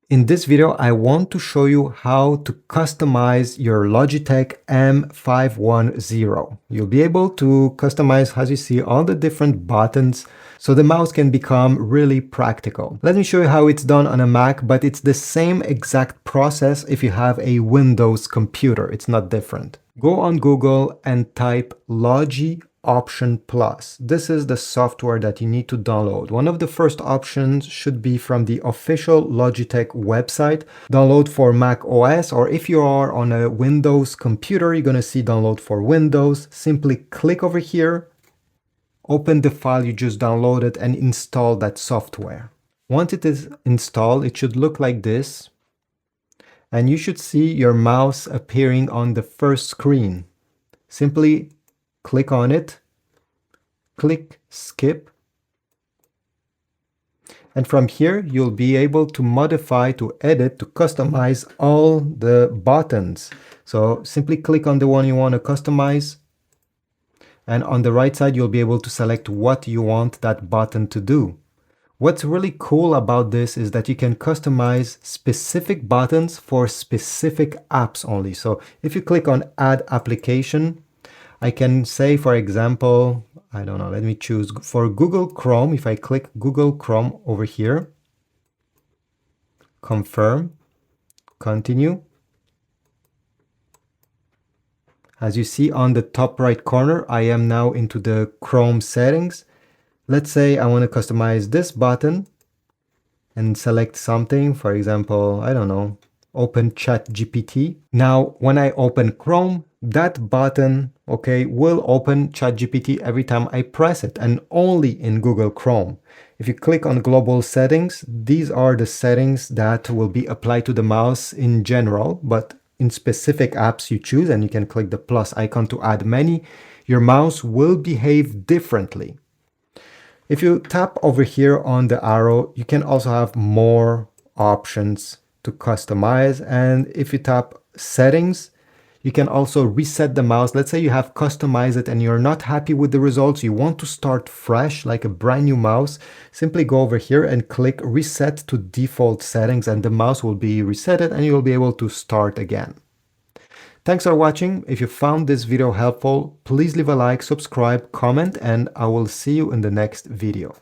In this video, I want to show you how to customize your Logitech M510. You'll be able to customize, as you see, all the different buttons so the mouse can become really practical. Let me show you how it's done on a Mac, but it's the same exact process if you have a Windows computer. It's not different. Go on Google and type Logi Option Plus. This is the software that you need to download. One of the first options should be from the official Logitech website. Download for Mac OS, or if you are on a Windows computer, you're going to see download for Windows. Simply click over here, open the file you just downloaded and install that software. Once it is installed, it should look like this. And you should see your mouse appearing on the first screen. Simply click on it, click skip, and from here you'll be able to modify, to edit, to customize all the buttons. So simply click on the one you want to customize, and on the right side you'll be able to select what you want that button to do. What's really cool about this is that you can customize specific buttons for specific apps only. So if you click on Add Application, I can say, for example, I don't know, let me choose for Google Chrome. If I click Google Chrome over here, confirm, continue. As you see on the top right corner, I am now into the Chrome settings. Let's say I want to customize this button and select something, for example, I don't know, open ChatGPT. Now, when I open Chrome, that button, okay, will open ChatGPT every time I press it, and only in Google Chrome. If you click on global settings, these are the settings that will be applied to the mouse in general, but in specific apps you choose, and you can click the plus icon to add many, your mouse will behave differently. If you tap over here on the arrow, you can also have more options to customize. And if you tap settings, you can also reset the mouse. Let's say you have customized it and you're not happy with the results. You want to start fresh, like a brand new mouse. Simply go over here and click reset to default settings, and the mouse will be resetted and you'll be able to start again. Thanks for watching. If you found this video helpful, please leave a like, subscribe, comment, and I will see you in the next video.